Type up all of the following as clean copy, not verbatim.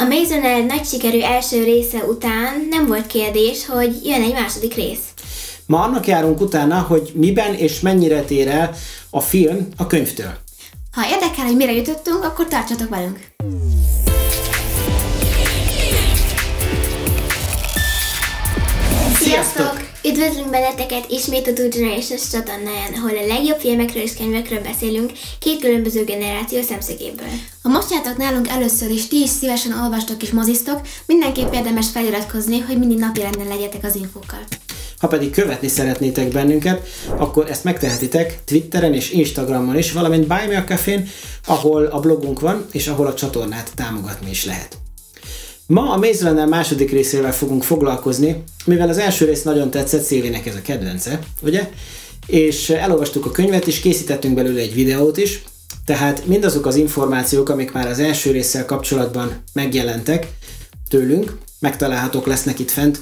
A Maze Runner nagy sikerű első része után nem volt kérdés, hogy jön egy második rész. Ma annak járunk utána, hogy miben és mennyire tér el a film a könyvtől. Ha érdekel, hogy mire jutottunk, akkor tartsatok velünk! Sziasztok! Üdvözlünk benneteket ismét a Two Generations csatornáján, ahol a legjobb filmekről és könyvekről beszélünk két különböző generáció szemszögéből. Ha most jártok nálunk először is, ti is szívesen olvastok és moziztok, mindenképp érdemes feliratkozni, hogy mindig napirenden legyetek az infókkal. Ha pedig követni szeretnétek bennünket, akkor ezt megtehetitek Twitteren és Instagramon is, valamint Buy Me a Cafén, ahol a blogunk van, és ahol a csatornát támogatni is lehet. Ma a Maze Runner második részével fogunk foglalkozni, mivel az első rész nagyon tetszett, Szilvinek ez a kedvence, ugye? És elolvastuk a könyvet, és készítettünk belőle egy videót is, tehát mindazok az információk, amik már az első résszel kapcsolatban megjelentek tőlünk, megtalálhatók lesznek itt fent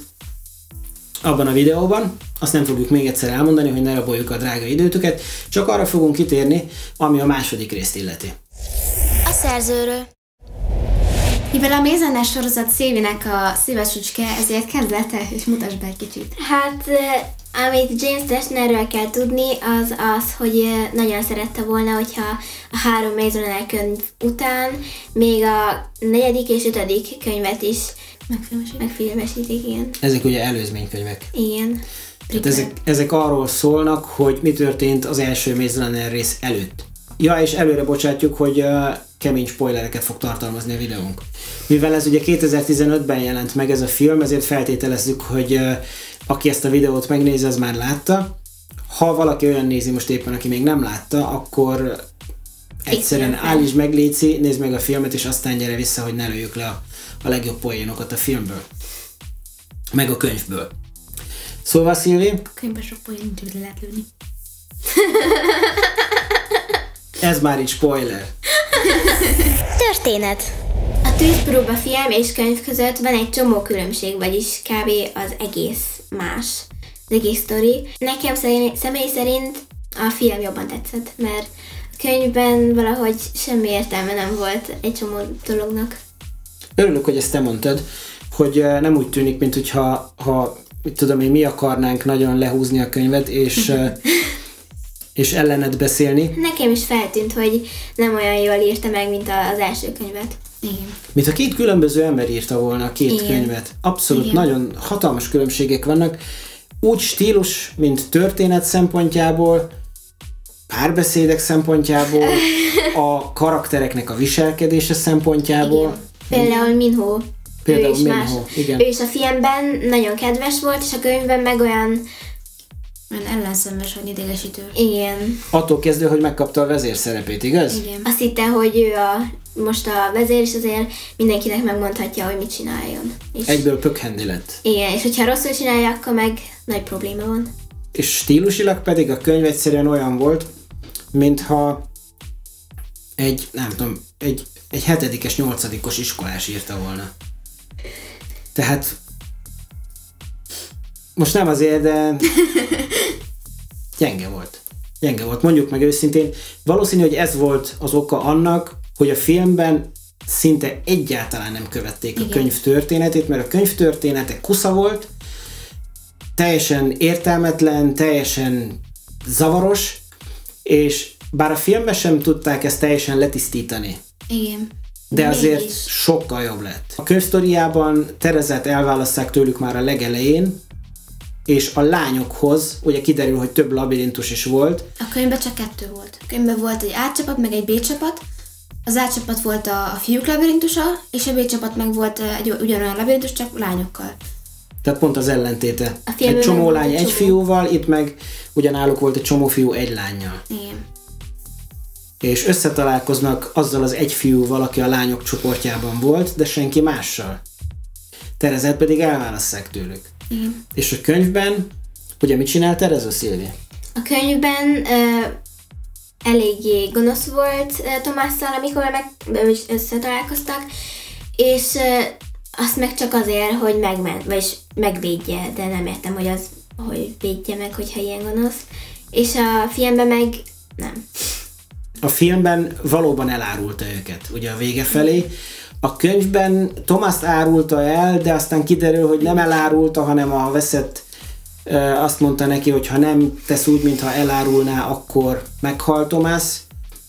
abban a videóban. Azt nem fogjuk még egyszer elmondani, hogy ne raboljuk a drága időtöket, csak arra fogunk kitérni, ami a második részt illeti. A szerzőről. Mivel a Maze Runner sorozat Szilvinek a szíves csücske, ezért kezd el te, és mutasd be egy kicsit. Hát, amit James Dashnerről kell tudni, az, hogy nagyon szerette volna, hogyha a 3 Maze Runner könyv után még a 4. és 5. könyvet is megfilmesítik, igen. Ezek ugye előzménykönyvek. Igen. Tehát ezek arról szólnak, hogy mi történt az első Maze Runner rész előtt. Ja, és előre bocsátjuk, hogy kemény spoilereket fog tartalmazni a videónk. Mivel ez ugye 2015-ben jelent meg ez a film, ezért feltételezzük, hogy aki ezt a videót megnézi, az már látta. Ha valaki olyan nézi most éppen, aki még nem látta, akkor egyszerűen állítsd meg, léci, nézd meg a filmet, és aztán gyere vissza, hogy ne lőjük le a legjobb poénokat a filmből. Meg a könyvből. Szóval, Szilvi? A könyvben sok poén nincs, hogy lehet lőni. Ez már így spoiler. Történet. A Tűzpróba film és könyv között van egy csomó különbség, vagyis kb. Az egész más. Az egész sztori. Nekem személy szerint a film jobban tetszett, mert a könyvben valahogy semmi értelme nem volt egy csomó dolognak. Örülök, hogy ezt te mondtad, hogy nem úgy tűnik, mint hogyha mit tudom én, mi akarnánk nagyon lehúzni a könyvet, és ellened beszélni. Nekem is feltűnt, hogy nem olyan jól írta meg, mint az első könyvet. Igen. Mint ha két különböző ember írta volna a két könyvet. Abszolút, igen. Nagyon hatalmas különbségek vannak. Úgy stílus, mint történet szempontjából, párbeszédek szempontjából, a karaktereknek a viselkedése szempontjából. Igen. Például Minho. Például Minho, igen. Ő is a filmben nagyon kedves volt, és a könyvben meg olyan ellenszenves, vagy idegesítő. Igen. Attól kezdve, hogy megkapta a vezér szerepét, igaz? Igen. Azt hitte, hogy ő most a vezér, és azért mindenkinek megmondhatja, hogy mit csináljon. És egyből pökhendi lett. Igen, és hogyha rosszul csinálja, akkor meg nagy probléma van. És stílusilag pedig a könyv egyszerűen olyan volt, mintha egy 7-es, 8-os iskolás írta volna. Tehát most nem azért, de gyenge volt, mondjuk meg őszintén. Valószínű, hogy ez volt az oka annak, hogy a filmben szinte egyáltalán nem követték a könyv történetét, mert a könyv története kusza volt, teljesen értelmetlen, teljesen zavaros, és bár a filmben sem tudták ezt teljesen letisztítani. Igen. De azért sokkal jobb lett. A könyvsztoriában Terezát elválasztják tőlük már a legelején, és a lányokhoz, ugye kiderül, hogy több labirintus is volt. A könyvben csak 2 volt. A könyvben volt egy A csapat, meg egy B csapat. Az A csapat volt a fiúk labirintusa, és a B csapat meg volt egy ugyanolyan labirintus, csak lányokkal. Tehát pont az ellentéte. Egy csomó lány egy fiúval, itt meg ugyanáluk volt egy csomó fiú egy lánnyal. Igen. És összetalálkoznak azzal az egy fiúval, aki a lányok csoportjában volt, de senki mással. Terezát pedig elválasszák tőlük. Igen. És a könyvben, ugye mit csinál Tereza, Szilvi? A könyvben eléggé gonosz volt Tomásszal, amikor összetalálkoztak, és azt meg csak azért, hogy vagyis megvédje, de nem értem, hogy védje meg, hogyha ilyen gonosz. És a filmben meg nem. A filmben valóban elárulta őket, ugye a vége felé. A könyvben Thomas árulta el, de aztán kiderül, hogy nem elárulta, hanem a veszett azt mondta neki, hogy ha nem tesz úgy, mintha elárulná, akkor meghal Thomas.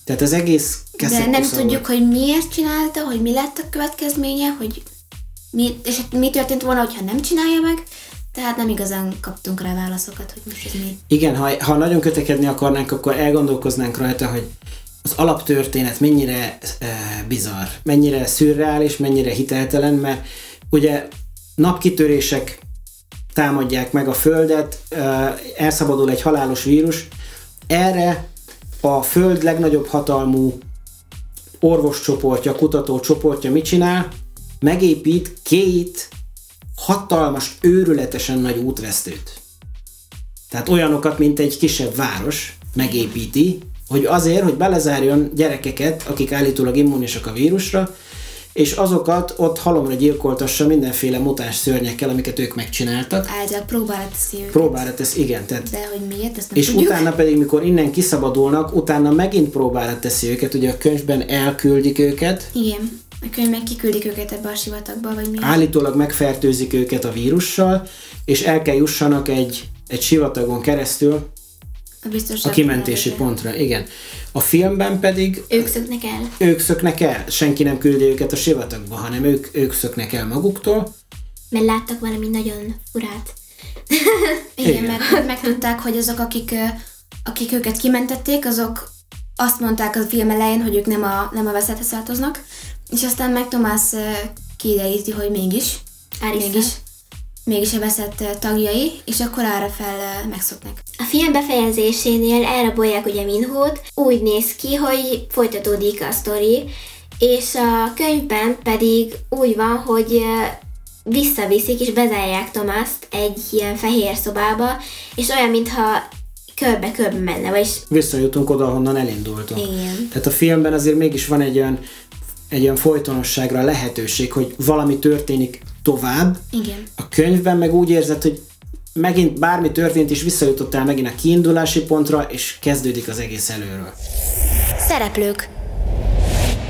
Tehát az egész de nem tudjuk, hogy miért csinálta, hogy mi lett a következménye, hogy mi történt volna, hogyha nem csinálja meg. Tehát nem igazán kaptunk rá válaszokat, hogy most ez mi. Igen, ha nagyon kötekedni akarnánk, akkor elgondolkoznánk rajta, hogy az alaptörténet mennyire bizarr, mennyire szürreális, mennyire hiteltelen, mert ugye napkitörések támadják meg a Földet, elszabadul egy halálos vírus. Erre a Föld legnagyobb hatalmú orvoscsoportja, kutatócsoportja mit csinál? Megépít 2 hatalmas, őrületesen nagy útvesztőt. Tehát olyanokat, mint egy kisebb város megépíti, hogy azért, hogy belezárjon gyerekeket, akik állítólag immunisak a vírusra, és azokat ott halomra gyilkoltassa mindenféle mutáns szörnyekkel, amiket ők megcsináltak. Általában próbára teszi őket. Próbára tesz, igen. Tehát, de hogy miért, ezt nem és tudjuk. utána pedig, mikor innen kiszabadulnak, utána megint próbára teszi őket, ugye a könyvben elküldik őket. Igen, a könyvben kiküldik őket ebbe a sivatagba, vagy mi? Állítólag megfertőzik őket a vírussal, és el kell jussanak egy sivatagon keresztül a kimentési pontra. Igen. A filmben pedig ők szöknek el. Senki nem küldi őket a sivatagba, hanem ők szöknek el maguktól. Mert láttak valami nagyon furát. Igen, mert megtudták, hogy azok, akik őket kimentették, azok azt mondták a film elején, hogy ők nem a veszethez tartoznak, és aztán meg Thomas kideríti, hogy mégis a veszett tagjai, és akkor arra fel megszoknak. A film befejezésénél elrabolják ugye Minhót, úgy néz ki, hogy folytatódik a sztori, és a könyvben pedig úgy van, hogy visszaviszik és bezárják Thomas-t egy ilyen fehér szobába, és olyan, mintha körbe-körbe menne, vagyis... Visszajutunk oda, ahonnan elindultunk. Igen. Tehát a filmben azért mégis van egy olyan folytonosságra lehetőség, hogy valami történik tovább. Igen. A könyvben meg úgy érzed, hogy megint bármi történt, és visszajutottál megint a kiindulási pontra, és kezdődik az egész előről. Szereplők.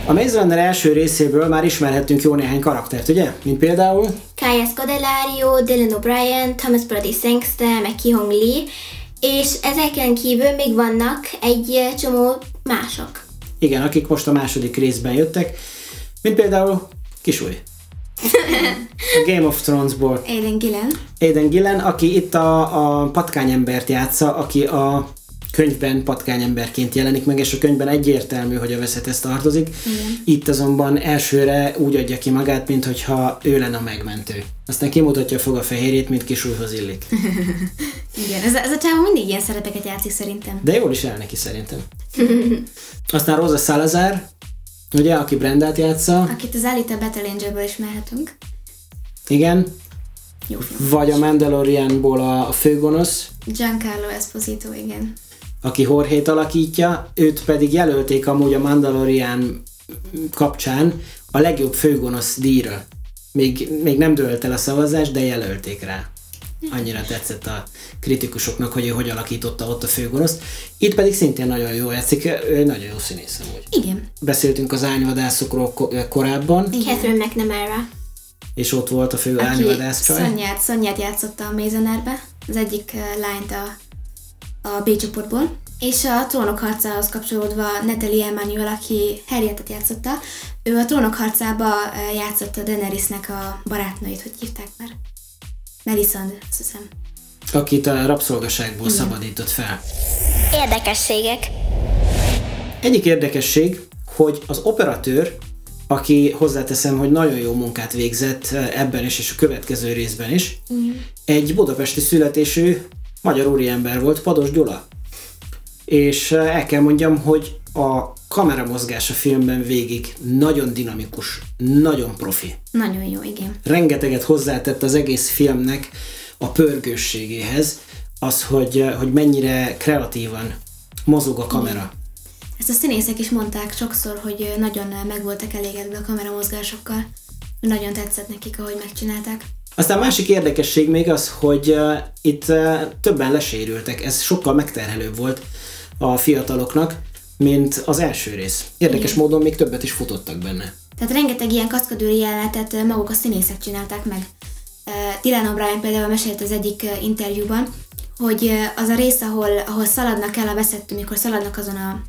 A Maze Runner első részéből már ismerhettünk jó néhány karaktert, ugye? Mint például... Kaya Scodelario, Dylan O'Brien, Thomas Brody Sangster, meg Ki-Hong Lee, és ezeken kívül még vannak egy csomó mások. Igen, akik most a második részben jöttek, mint például Kisúly. A Game of Thrones-ból. Aidan Gillen, aki itt a patkányembert játsza, aki a könyvben patkányemberként jelenik meg, és a könyvben egyértelmű, hogy a veszethez tartozik. Igen. Itt azonban elsőre úgy adja ki magát, minthogyha ő lenne a megmentő. Aztán kimutatja a fogafehérjét, mint Kisúlyhoz illik. Igen, ez a csávó mindig ilyen szerepeket játszik szerintem. De jól is el neki szerintem. Aztán Rosa Salazar, ugye, aki Brendát játsza. Akit az Alita Battle Angel-ből ismerhetünk. Igen. Jó film. Vagy a Mandalorianból a főgonosz. Giancarlo Esposito, igen. Aki Jorgét alakítja, őt pedig jelölték amúgy a Mandalorian kapcsán a legjobb főgonosz díjra. Még nem dőlt el a szavazás, de jelölték rá. Annyira tetszett a kritikusoknak, hogy ő hogy alakította ott a főgonoszt. Itt pedig szintén nagyon jó játszik, ő nagyon jó színész amúgy. Igen. Beszéltünk az árnyvadászokról korábban. Catherine McNamara. És ott volt a fő árnyvadász csaj. Sonyát játszotta a Maze Runnerbe, az egyik lányt a B-csoportból. És a Trónok harcához kapcsolódva Natalie Emmanuel, aki Harrietet játszotta, ő a Trónok harcába játszotta Daenerysnek a barátnőit, hogy hívták már? Melisandre, azt hiszem. Akit a rabszolgaságból szabadított fel. Érdekességek. Egyik érdekesség, hogy az operatőr, aki hozzáteszem, hogy nagyon jó munkát végzett ebben is és a következő részben is, egy budapesti születésű magyar úriember volt, Pados Gyula. És el kell mondjam, hogy a kameramozgás a filmben végig nagyon dinamikus, nagyon profi. Nagyon jó, igen. Rengeteget hozzátett az egész filmnek a pörgősségéhez, az, hogy mennyire kreatívan mozog a kamera. Ezt a színészek is mondták sokszor, hogy nagyon meg voltak elégedve a kameramozgásokkal. Nagyon tetszett nekik, ahogy megcsinálták. Aztán másik érdekesség még az, hogy itt többen lesérültek. Ez sokkal megterhelőbb volt a fiataloknak, mint az első rész. Érdekes módon még többet is futottak benne. Tehát rengeteg ilyen kaszkadőri jelenetet maguk a színészek csinálták meg. Dylan O'Brien például mesélt az egyik interjúban, hogy az a rész, ahol szaladnak el a veszettől, mikor szaladnak azon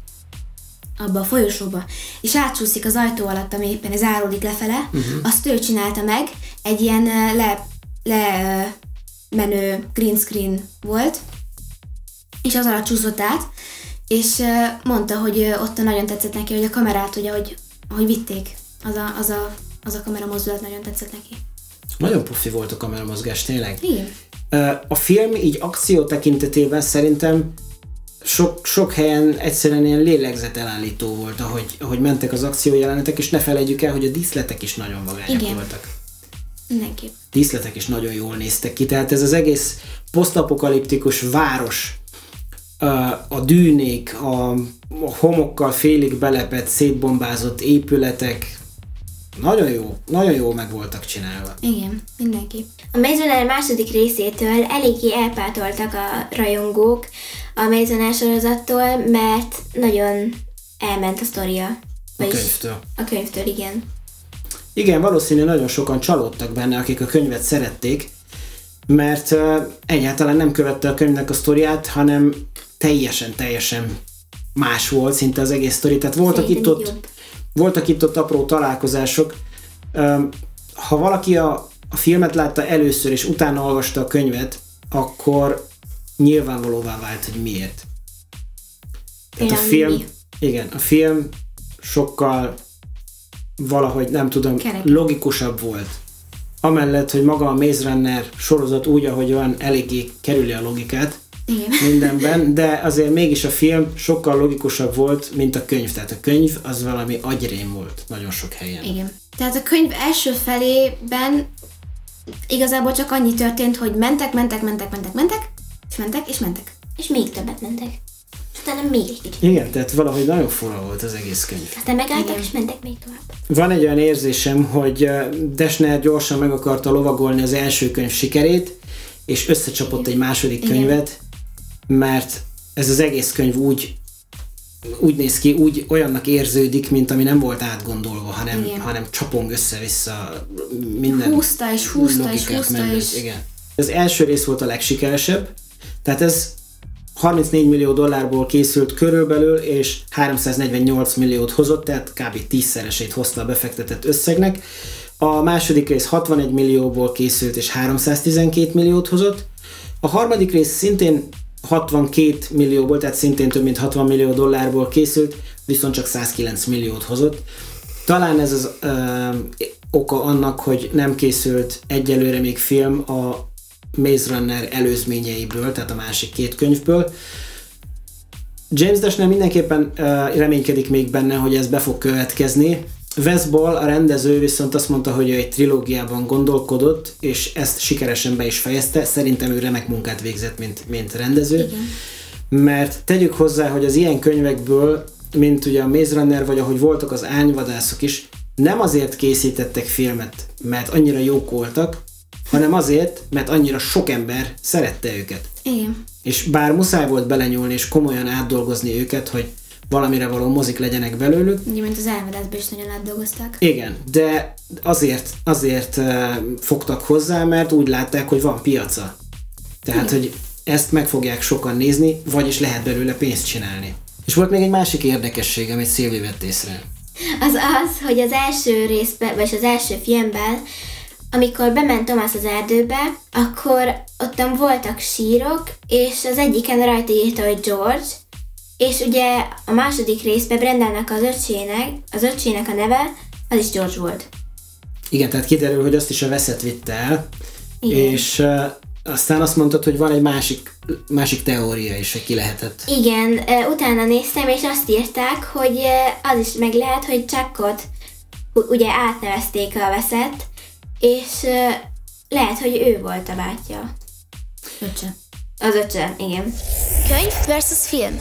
abba a folyosóba, és átsúszik az ajtó alatt, ami éppen záródik lefele, azt ő csinálta meg, egy ilyen menő green screen volt, és az alatt csúszott át, és mondta, hogy ott nagyon tetszett neki, hogy a kamerát, ugye, ahogy vitték, az a kamera mozdulat nagyon tetszett neki. Nagyon pufi volt a kameramozgás, tényleg. Igen. A film így akció tekintetében szerintem sok helyen egyszerűen ilyen lélegzetelállító volt, ahogy mentek az akciójelenetek, és ne felejtjük el, hogy a díszletek is nagyon vagányak voltak. Mindenképp. Díszletek is nagyon jól néztek ki, tehát ez az egész posztapokaliptikus város, a dűnék, a homokkal félig belepett, szétbombázott épületek, nagyon jó meg voltak csinálva. Igen, mindenképp. A Maze Runner második részétől eléggé elpátoltak a rajongók a Maze Runner sorozattól, mert nagyon elment a sztoria. A könyvtől. A könyvtől, igen. Igen, valószínűleg nagyon sokan csalódtak benne, akik a könyvet szerették, mert egyáltalán nem követte a könyvnek a sztoriát, hanem teljesen más volt szinte az egész sztori. Tehát voltak itt-ott apró találkozások. Ha valaki a filmet látta először, és utána olvasta a könyvet, akkor nyilvánvalóvá vált, hogy miért. Tehát a film sokkal valahogy, nem tudom, logikusabb volt. Amellett, hogy maga a Maze Runner sorozat úgy, ahogy van, eléggé kerüli a logikát mindenben, de azért mégis a film sokkal logikusabb volt, mint a könyv. Tehát a könyv az valami agyrém volt nagyon sok helyen. Igen. Tehát a könyv első felében igazából csak annyi történt, hogy mentek, és mentek. És még többet mentek. Utána még egy kicsit. Igen, tehát valahogy nagyon fura volt az egész könyv. Aztán megálltak, és mentek még tovább. Van egy olyan érzésem, hogy Dashner gyorsan meg akarta lovagolni az első könyv sikerét, és összecsapott egy második könyvet, mert ez az egész könyv úgy néz ki, olyannak érződik, mint ami nem volt átgondolva, hanem csapong össze-vissza minden. Húzta. Igen. Az első rész volt a legsikeresebb, tehát ez $34 millió készült körülbelül, és 348 milliót hozott, tehát kb. 10-szeresét hozta a befektetett összegnek. A második rész 61 millióból készült, és 312 milliót hozott. A harmadik rész szintén 62 millióból, tehát szintén több mint $60 millió készült, viszont csak 109 milliót hozott. Talán ez az oka annak, hogy nem készült egyelőre még film a Maze Runner előzményeiből, tehát a másik két könyvből. James Dashner mindenképpen reménykedik még benne, hogy ez be fog következni. Wes Ball, a rendező, viszont azt mondta, hogy ő egy trilógiában gondolkodott, és ezt sikeresen be is fejezte. Szerintem ő remek munkát végzett, mint rendező. Igen. Mert tegyük hozzá, hogy az ilyen könyvekből, mint ugye a Maze Runner, vagy ahogy voltak az Árnyvadászok is, nem azért készítettek filmet, mert annyira jók voltak, hanem azért, mert annyira sok ember szerette őket. Igen. És bár muszáj volt belenyúlni és komolyan átdolgozni őket, hogy valamire való mozik legyenek belőlük. Ugye, mint az Árnyvadászban is nagyon átdolgozták. Igen, de azért fogtak hozzá, mert úgy látták, hogy van piaca. Tehát, hogy ezt meg fogják sokan nézni, vagyis lehet belőle pénzt csinálni. És volt még egy másik érdekesség, amit Szilvi vett észre. Az, hogy az első részben, vagy az első filmben, amikor bement Thomas az erdőbe, akkor ottan voltak sírok, és az egyiken rajta írta, hogy George, és ugye a második részben Brendannak az öccsének a neve, az is George volt. Igen, tehát kiderül, hogy azt is a Veszett vitte el, és aztán azt mondtad, hogy van egy másik teória is, hogy ki lehetett. Igen, utána néztem, és azt írták, hogy az is meg lehet, hogy Chuckot ugye átnevezték a Veszett, és lehet, hogy ő volt a bátyja. Öccse. Az öccse, igen. Könyv versus film.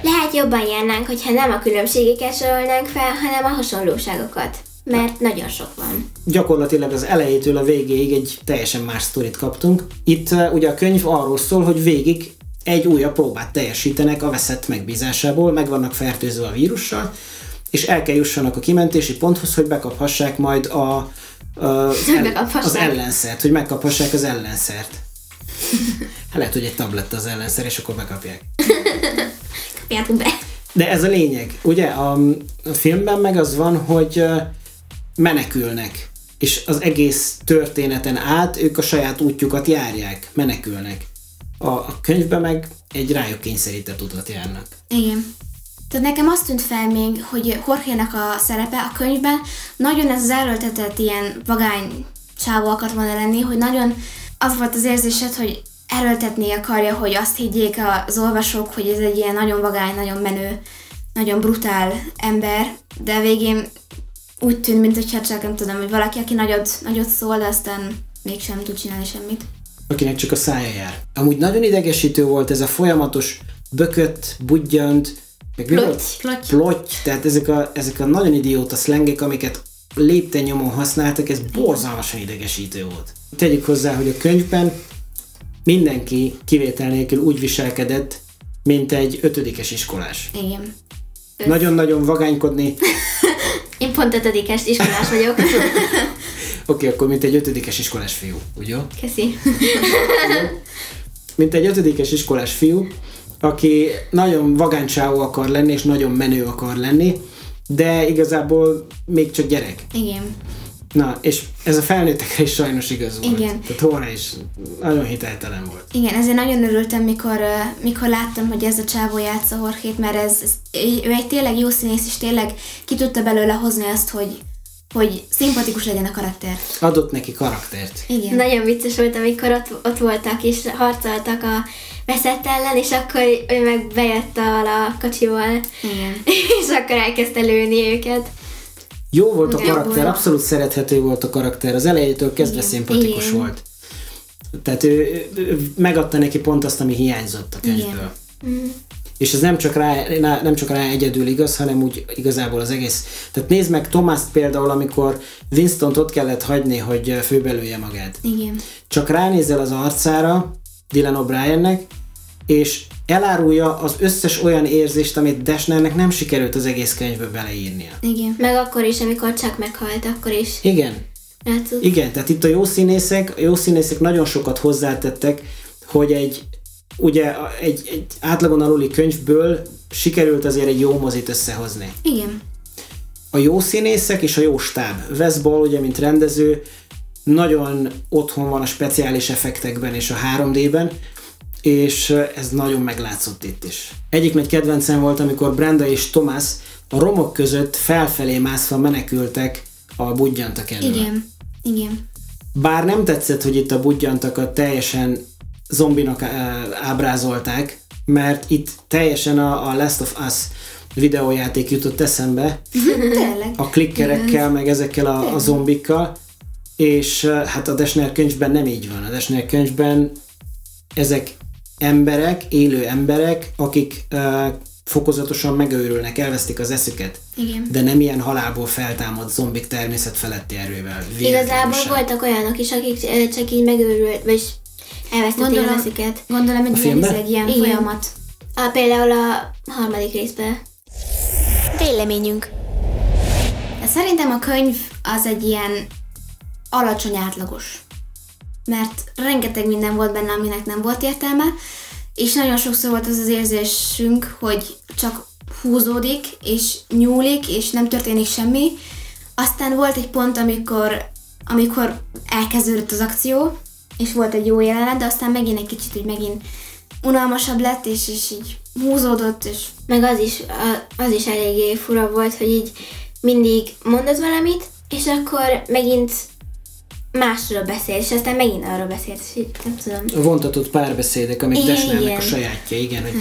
Lehet jobban járnánk, hogyha nem a különbségeket sorolnánk fel, hanem a hasonlóságokat. Mert nagyon sok van. Gyakorlatilag az elejétől a végéig egy teljesen más sztorit kaptunk. Itt ugye a könyv arról szól, hogy végig egy újabb próbát teljesítenek a Veszett megbízásából, meg vannak fertőzve a vírussal, és el kell jussanak a kimentési ponthoz, hogy bekaphassák majd az ellenszert, hogy megkaphassák az ellenszert. Hát lehet, hogy egy tabletta az ellenszer, és akkor bekapják. Kapjátok be. De ez a lényeg. Ugye a filmben meg az van, hogy menekülnek, és az egész történeten át ők a saját útjukat járják, menekülnek. A könyvben meg egy rájuk kényszerített utat járnak. Igen. Tehát nekem azt tűnt fel még, hogy Jorge-nek a szerepe a könyvben nagyon ez az erőltetett ilyen vagány csávó akart volna lenni, hogy nagyon az volt az érzésed, hogy erőltetni akarja, hogy azt higgyék az olvasók, hogy ez egy ilyen nagyon vagány, nagyon menő, nagyon brutál ember, de a végén úgy tűnt, mintha csak nem tudom, hogy valaki, aki nagyot szól, de aztán mégsem tud csinálni semmit. Akinek csak a szája jár. Amúgy nagyon idegesítő volt ez a folyamatos bökött, budjant, meg plotty, tehát ezek a nagyon idióta szlengek, amiket lépten-nyomon használtak, ez borzalmasan idegesítő volt. Tegyük hozzá, hogy a könyvben mindenki kivétel nélkül úgy viselkedett, mint egy 5-es iskolás. Igen. Nagyon-nagyon vagánykodni. Én pont 5-es iskolás vagyok. Oké, akkor mint egy 5-es iskolás fiú, ugye? Köszi. Mint egy 5-es iskolás fiú, aki nagyon vagánycsávó akar lenni, és nagyon menő akar lenni, de igazából még csak gyerek. Igen. Na, és ez a felnőttekre is sajnos igaz volt. Igen. Tehát Jorge is nagyon hiteltelen volt. Igen, ezért nagyon örültem, mikor láttam, hogy ez a csávó játsza Jorgét, mert ő egy tényleg jó színész, és tényleg ki tudta belőle hozni azt, hogy szimpatikus legyen a karakter. Adott neki karaktert. Igen. Nagyon vicces volt, amikor ott voltak és harcoltak a veszett ellen, és akkor ő meg bejött a kocsival. Igen. És akkor elkezdte lőni őket. Jó volt a karakter, abszolút szerethető volt a karakter, az elejétől kezdve szimpatikus volt. Tehát ő megadta neki pont azt, ami hiányzott a könyvből. És ez nem csak rá egyedül igaz, hanem úgy igazából az egész. Tehát nézd meg Thomást például, amikor Winstont ott kellett hagyni, hogy főbelője magát. Igen. Csak ránézel az arcára Dylan O'Briennek, és elárulja az összes olyan érzést, amit Dashnernek nem sikerült az egész könyvbe beleírnia. Igen. Meg akkor is, amikor csak meghalt, akkor is. Igen. Igen, tehát itt a jó színészek nagyon sokat hozzátettek, hogy egy átlagon aluli könyvből sikerült azért egy jó mozit összehozni. Igen. A jó színészek és a jó stáb. Wes Ball, ugye, mint rendező, nagyon otthon van a speciális effektekben és a 3D-ben, és ez nagyon meglátszott itt is. Egyik nagy kedvencem volt, amikor Brenda és Thomas a romok között felfelé mászva menekültek a budjantak elől. Igen. Bár nem tetszett, hogy itt a budjantakat teljesen zombinak ábrázolták, mert itt teljesen a Last of Us videójáték jutott eszembe. Tényleg. A klikkerekkel, meg ezekkel a zombikkal, és hát a Dashner könyvben nem így van. A Dashner könyvben ezek emberek, élő emberek, akik fokozatosan megőrülnek, elvesztik az eszüket. Igen. De nem ilyen halálból feltámadt zombik természet feletti erővel. Igazából voltak olyanok is, akik csak így megőrült, vagy elvesztették az eszüket. Gondolom, hogy ez egy ilyen folyamat. Például a 3. részben. Véleményünk. De szerintem a könyv az egy ilyen alacsony átlagos. Mert rengeteg minden volt benne, aminek nem volt értelme, és nagyon sokszor volt az érzésünk, hogy csak húzódik, és nyúlik, és nem történik semmi. Aztán volt egy pont, amikor elkezdődött az akció, és volt egy jó jelenet, de aztán megint egy kicsit, hogy megint unalmasabb lett, és így húzódott, és... Meg az is eléggé fura volt, hogy így mindig mondod valamit, és akkor megint másról beszél, és aztán megint arról beszélt, és így nem tudom. Vontatott párbeszédek, amik Dashnernek a sajátja, igen, hogy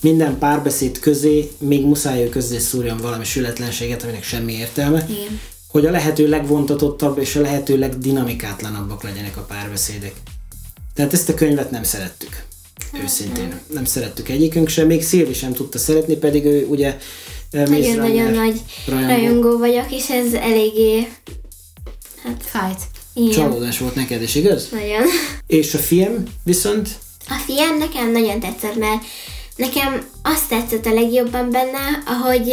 minden párbeszéd közé még muszáj közé szúrjon valami sületlenséget, aminek semmi értelme. Igen. Hogy a lehető legvontatottabb és a lehető legdinamikátlanabbak legyenek a párbeszédek. Tehát ezt a könyvet nem szerettük. Őszintén. Nem szerettük egyikünk sem, még Szilvi sem tudta szeretni, pedig ő ugye nagyon-nagyon nagy rajongó vagyok, és ez eléggé fájt. Csalódás volt neked is, igaz? Nagyon. És a film viszont? A film nekem nagyon tetszett, mert nekem azt tetszett a legjobban benne, ahogy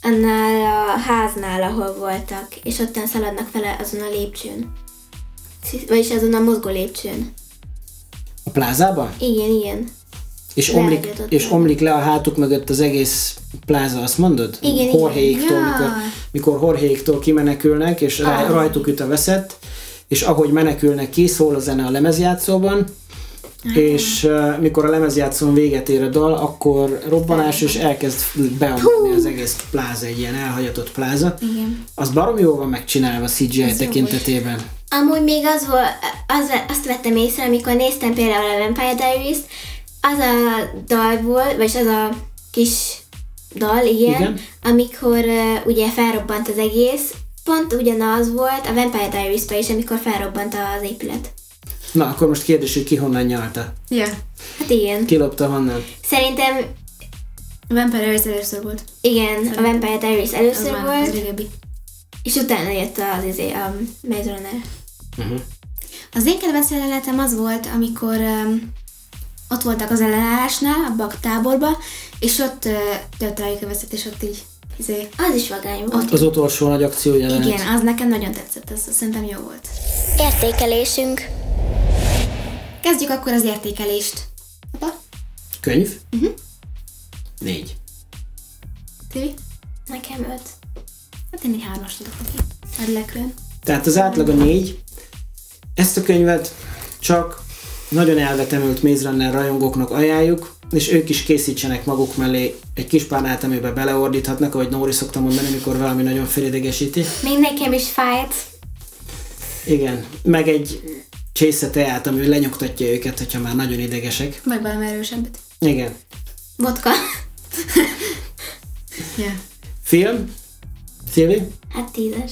annál a háznál, ahol voltak, és ottan szaladnak fel azon a lépcsőn. Vagyis azon a mozgó lépcsőn. A plázában? Igen. És omlik le a hátuk mögött az egész pláza, azt mondod? Igen. Jorgéiktól, mikor Jorgéiktól kimenekülnek, és rajtuk üt a veszett, és ahogy menekülnek ki, szól a zene a lemezjátszóban, és mikor a lemezjátszón véget ér a dal, akkor robbanás, és elkezd beomlani az egész pláza, egy ilyen elhagyatott pláza. Igen. Az baromi jól van megcsinálva CGI tekintetében. Amúgy még az volt, azt vettem észre, amikor néztem például a Vampire Diaries-t, az a dal volt, vagy az a kis dal, igen. Amikor ugye felrobbant az egész, pont ugyanaz volt a Vampire Diaries-ben is, amikor felrobbant az épület. Na, akkor most kérdés, hogy ki honnan nyalta? Ja. Hát igen. Ki lopta honnan? Szerintem... A Vampire Diaries először volt. Igen, a Vampire Diaries először az volt. Az régebbi. És utána jött a Maze Runner. Az én kedvenc jelenetem az volt, amikor ott voltak az ellenállásnál, a baktáborban, és ott tört rájuk a veszett, és ott így az is vagány volt. Az utolsó nagy akció jelenet. Igen, az nekem nagyon tetszett, az szerintem jó volt. Értékelésünk. Kezdjük akkor az értékelést. Apa? Könyv? 4. Tibi? Nekem 5. Hát én egy 3-as tudok neki. Adlekről. Tehát az átlag a 4. Ezt a könyvet csak nagyon elvetemült Maze Runner rajongóknak ajánljuk, és ők is készítsenek maguk mellé egy kis párnát, amiben beleordíthatnak, ahogy Nóri szokta mondani, mikor valami nagyon felidegesíti. Még nekem is fájt. Igen, meg egy csésze teát, ami lenyugtatja őket, hogyha már nagyon idegesek. Vagy valami erősebbet. Igen. Vodka. Yeah. Film? Szilvi? Hát 10-es.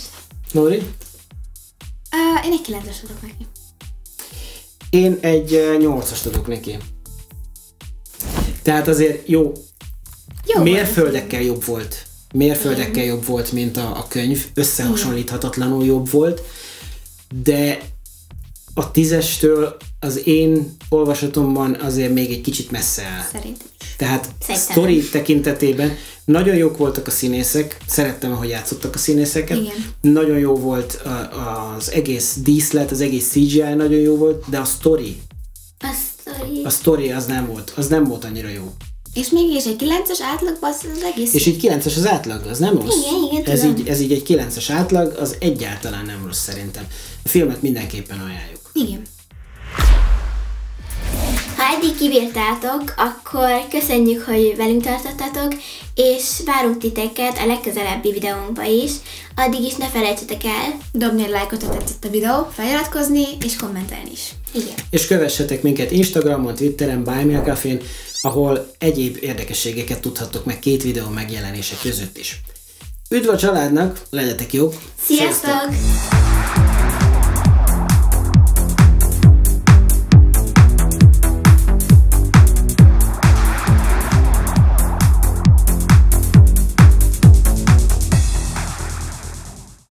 Nóri? Én egy 9-es tudok neki. Én egy 8-as tudok neki. Tehát azért jó mérföldekkel jobb volt. Mérföldekkel jobb volt, mint a könyv. Összehasonlíthatatlanul jobb volt. De a 10-estől az én olvasatomban azért még egy kicsit messze áll. Szerintem. Tehát sztori tekintetében nagyon jók voltak a színészek, szerettem, ahogy játszottak a színészeket. Igen. Nagyon jó volt az egész díszlet, az egész CGI nagyon jó volt, de a sztori az nem volt annyira jó. És mégis egy 9-es átlagban az egész... És így 9-es az átlag, az nem rossz. Igen, ez így egy 9-es átlag, az egyáltalán nem rossz szerintem. A filmet mindenképpen ajánljuk. Igen. Ha eddig kibírtátok, akkor köszönjük, hogy velünk tartottatok, és várunk titeket a legközelebbi videónkba is. Addig is ne felejtsetek el dobni egy lájkot, ha tetszett a videó, feliratkozni és kommentelni is. Igen. És kövessetek minket Instagramon, Twitteren, Buy Me a Cafén, ahol egyéb érdekességeket tudhattok meg 2 videó megjelenése között is. Üdv a családnak, legyetek jók! Sziasztok!